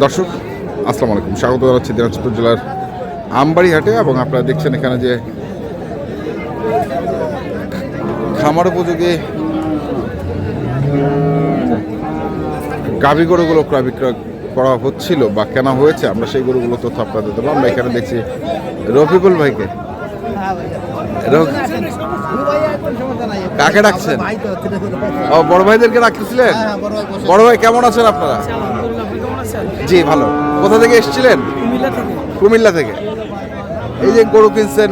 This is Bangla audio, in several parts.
দর্শক আসসালামু আলাইকুম, স্বাগত জানাচ্ছি দিনাজপুর জেলার আমবাড়ি হাটে। এবং আপনারা দেখছেন এখানে যে খামার উপযোগী গাভী গরুগুলো ক্রয় বিক্রয় করা হচ্ছিল বা কেনা হয়েছে, আমরা সেই গরুগুলো তথ্য আপনাদের দেবো। আমরা এখানে দেখছি রফিকুল ভাইকে। কাকে ডাকছেন? ও, বড় ভাইদেরকে ডাকতেছিলেন। বড় ভাই কেমন আছেন আপনারা? জি ভালো। কোথা থেকে এসেছিলেন? কুমিল্লা থেকে। এই যে গরু কিনছেন,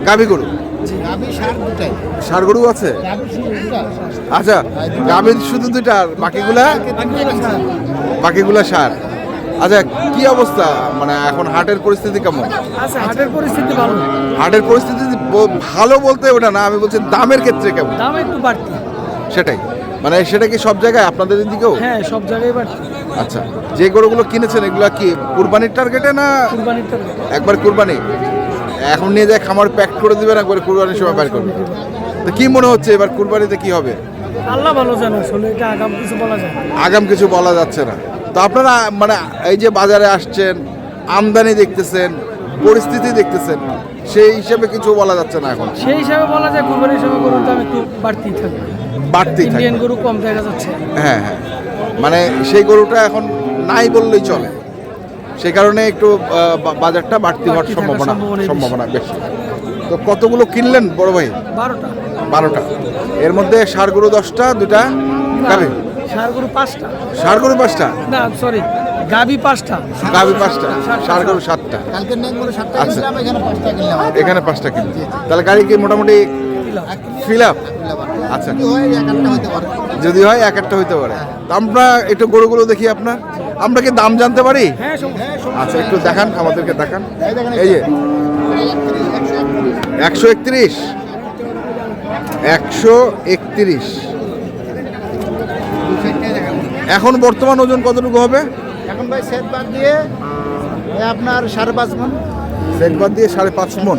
গাভী গরু, ষাঁড় গরু আছে? আচ্ছা, গাভী শুধু দুইটা, আর বাকিগুলা ষাঁড়। আচ্ছা, কি অবস্থা, মানে এখন হাটের পরিস্থিতি কেমন? হাটের পরিস্থিতি ভালো। হাটের পরিস্থিতি ভালো বলতে ওটা না, আমি বলছি দামের ক্ষেত্রে কেমন? দাম একটু বাড়তি। সেটাই, মানে সেটা কি সব জায়গায় আপনাদের দিকেও? হ্যাঁ, সব জায়গায় বাড়তি। আচ্ছা, যে গরুগুলো কিনেছেন এগুলা কি কুরবানির টার্গেটে না? কুরবানির টার্গেট। একবার কুরবানি এখন নিয়ে যায় খামার প্যাক করে দিবেন, একবার কুরবানির সময় বের করবে। তো কি মনে হচ্ছে এবার কুরবানিতে কি হবে? আল্লাহ ভালো জানে, আসলে এটা আগাম কিছু বলা যায় না। আগাম কিছু বলা যাচ্ছে না। তো আপনারা মানে এই যে বাজারে আসছেন, আমদানি দেখতেছেন, পরিস্থিতি দেখতেছেন, সেই হিসেবে কিছু বলা যাচ্ছে না এখন? সেই হিসাবে বলা যায় কুরবানির সময় গরুর দাম একটু বাড়তি থাকবে। বাড়তি থাকবে। ইন্ডিয়ান গরু কম দেখা যাচ্ছে। হ্যাঁ হ্যাঁ, মানে সেই গরুটা এখন নাই বললেই চলে, সেই কারণে একটু বাজারটা বাড়তি হওয়ার সম্ভাবনা বেশি। তো কতগুলো কিনলেন বড় ভাই? 12টা। এর মধ্যে ষাঁড় গরু 10টা, দুটা গাভী। ষাঁড় গরু 5টা। ষাঁড় গরু 5টা? না সরি, গাভী 5টা। গাভী 5টা, ষাঁড় গরু 7টা। আচ্ছা, এখানে 5টা কিনছি। তাহলে গাড়ি কি মোটামুটি ফিল আপ? আচ্ছা, যদি হয় এক একটা হইতে পারে। আমরা একটু গরুগুলো দেখি আপনার, আমরা কি দাম জানতে পারি? আচ্ছা, একটু দেখান, আমাদেরকে দেখান। এই যে 131। এখন বর্তমান ওজন কতটুকু হবে? এখন ভাই সেট বাদ দিয়ে আপনার 5.5 মণ। সেট বাদ দিয়ে 5.5 মণ।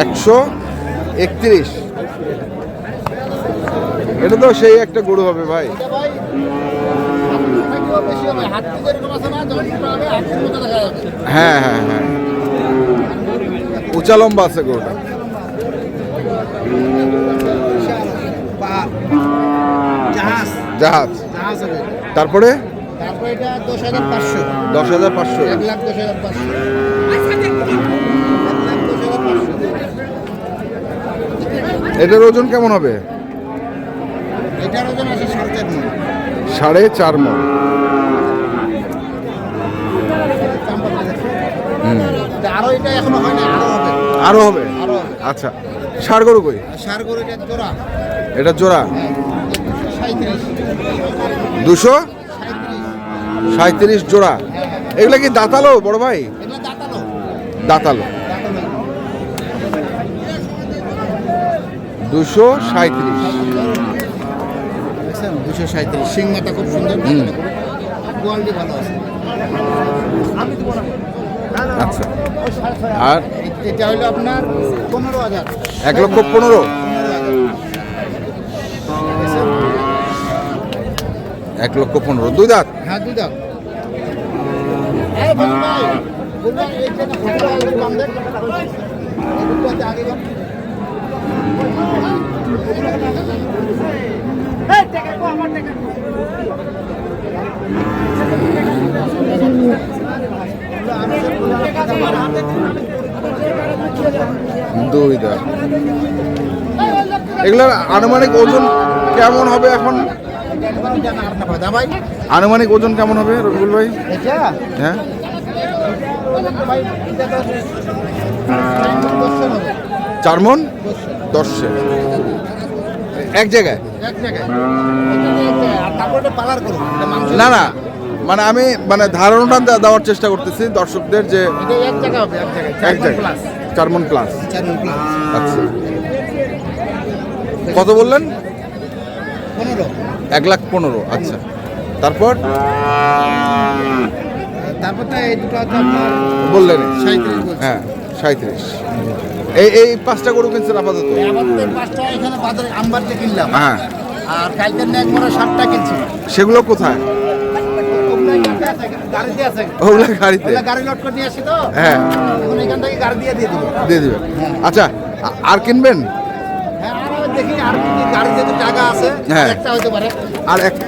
131। এটা তো সেই একটা গরু হবে ভাই। হ্যাঁ হ্যাঁ হ্যাঁ, উঁচা লম্বা আছে গরুটা। জাহাজ। তারপরে এটা 10,500। 10,500। 1,10,500। এটার ওজন কেমন হবে? এটার ওজন আছে 4.5 মণ। 4.5 মণ। আরো এটা এখনো হয় না, আরো হবে। আচ্ছা, ষাঁড় গরু কই? ষাঁড় গরু এটা জোড়া। এটা জোড়া 237 জোড়া। এগুলা কি দাঁতালো বড় ভাই? দাঁতালো। 237। সিংমাটা খুব সুন্দর, কোয়ালিটি ভালো আছে। আচ্ছা, আর এটা হলো আপনার 15,000। 1,15,000। 1,15,000। দুই দাঁত? হ্যাঁ, দুই দাঁত। দুই দাঁত। এগুলোর আনুমানিক ওজন কেমন হবে এখন? আনুমানিক ওজন কেমন হবে রবিউল ভাই? হ্যাঁ, 4 মণ 10। এক জায়গায়? না না, মানে আমি মানে ধারণাটা দেওয়ার চেষ্টা করতেছি দর্শকদের যে এক জায়গায় হবে, এক জায়গায় 4 মণ প্লাস। আচ্ছা, কত বললেন? 1,15,000। আচ্ছা, তারপর এই দুটো আপনার বললেন 37। হ্যাঁ, 37। এই 5টা গরু কিনছেন আপাতত? আমাদের 5টা এখানে বাজারে আমবাড়িতে কিনলাম। হ্যাঁ, আর কালকে ন্যাক মরা 7টা কিনছি। সেগুলো কোথায়? গাড়িতে আছে ওগুলা গাড়িতে ওগুলা গাড়ি লোড করে নিয়ে আসি তো হ্যাঁ এখন এখান থেকে গাড়ি দিয়ে দিব দিয়ে দিবেন আচ্ছা আর কিনবেন হ্যাঁ আর দেখি আর কি গাড়িতে তো জায়গা আছে হ্যাঁ। একটা হতে পারে আর একটা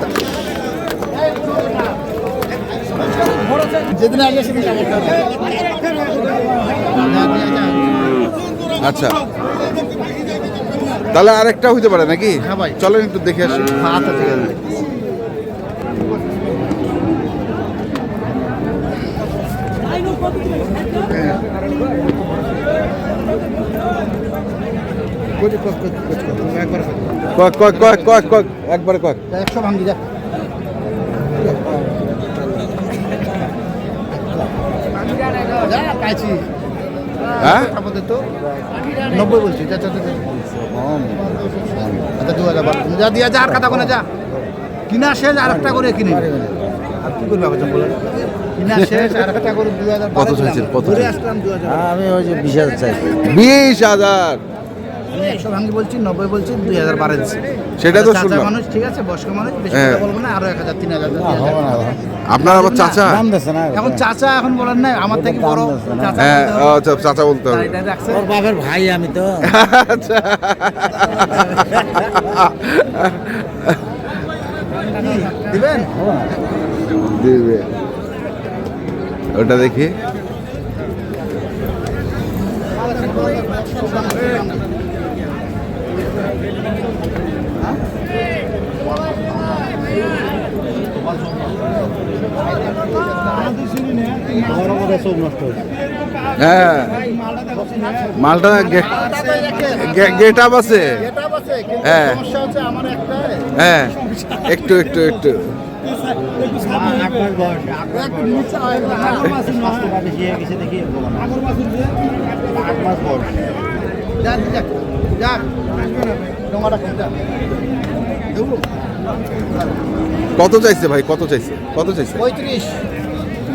যেদিন আগে সেদিন যাবো আচ্ছা তাহলে আরেকটা হইতে পারে নাকি হ্যাঁ ভাই। চলেন একটু দেখে আসি আচ্ছা ঠিক আছে কয়েক কয়েক কয়েক কয়েক কয়েক একবারে কয়েক 100 ভাঙ্গি যা যা কাইছি হ্যাঁ আমাদের তো 90 বলছি যা আচ্ছা 2000 যা দিয়া যা আর কথা কোনে যা কিনা শেষ আর একটা করে কিনে আর কি করবে আবেদন বলেন কিনা শেষ আর একটা করে 2000 কত চাইছেন? কত ঘুরে চাইছেন? আসলাম 2000 আমি ওই যে 20,000 চাই 20,000 আমি 100 ভাঙ্গি বলছি 90 বলছি 2000 বাড়ে দিচ্ছি সেটা তো চাচা শুনলাম মানুষ ঠিক আছে বয়স্ক মানুষ বেশি হ্যাঁ। কথা বলবো না আরো 1000 3000 আপনার আবার চাচা দাম দিচ্ছে না এখন চাচা এখন বলেন না আমার থেকে বড় চাচা হ্যাঁ বলতে হবে। আচ্ছা, চাচা বলতে হবে এটা রাখছে ওর বাপের ভাই আমি তো আচ্ছা দিবেন দিবে ওটা দেখি হ্যাঁ মালটা গেট আপ আছে এটা আছে কিন্তু হ্যাঁ। সমস্যা হচ্ছে আমার একটা হ্যাঁ একটু একটু একটু একটু নিচে হয় না যা যা যা ডোঙাটা কম যা দেবো কত চাইছে ভাই কত চাইছে কত চাইছে 35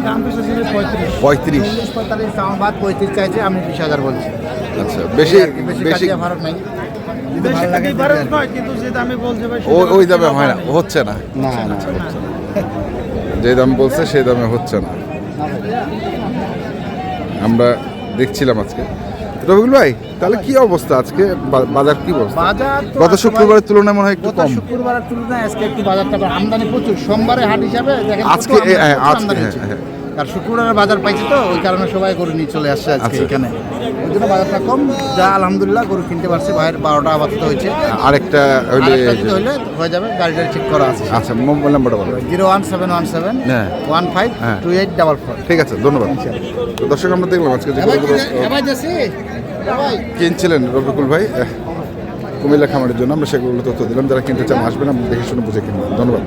দাম বেশি ছিল 35 35 45 দাম বাদ 35 চাইছে আমি 20000 বলছি আচ্ছা বেশি বেশি বেশি কাটিয়া ভাড়া নাই যদি ভালো লাগে ডিফারেন্স নয় কিন্তু যে দামে বলছে ভাই ওই দামে হয় না হচ্ছে না না না যে দাম বলছে সেই দামে হচ্ছে না আমরা দেখছিলাম আজকে রবিউল ভাই তাহলে কি অবস্থা আজকে বাজার কি অবস্থা বাজার তো গত শুক্রবারের তুলনায় মনে হয় একটু গত কম শুক্রবারের তুলনায় আজকে একটু বাজারটা আমদানি প্রচুর সোমবারে হাট হিসাবে দেখেন আজকে প্রচুর হ্যাঁ, প্রচুর আজকে আমদানি হ্যাঁ, হচ্ছে। হ্যাঁ। আর শুক্রবারের বাজার পাইছি তো ওই কারণে সবাই গরু নিয়ে চলে আসছে আজকে আচ্ছা। এখানে ওই জন্য বাজারটা কম যা আলহামদুলিল্লাহ গরু কিনতে পারছি ভাইয়ের 12টা আপাতত হয়েছে আরেকটা হইলে আরেকটা যদি হইলে হয়ে যাবে গাড়িটা ঠিক করা আছে আচ্ছা মোবাইল নাম্বারটা বলো 01717 হ্যাঁ। 152844 ঠিক আছে ধন্যবাদ তো দর্শক আমরা দেখলাম আজকে যে গরুগুলো কিনছিলেন রবিকুল ভাই কুমিল্লা খামারের জন্য আমরা সেগুলো তথ্য দিলাম যারা কিনতে চান আসবেন আমরা দেখে শুনে বুঝে কিনবেন ধন্যবাদ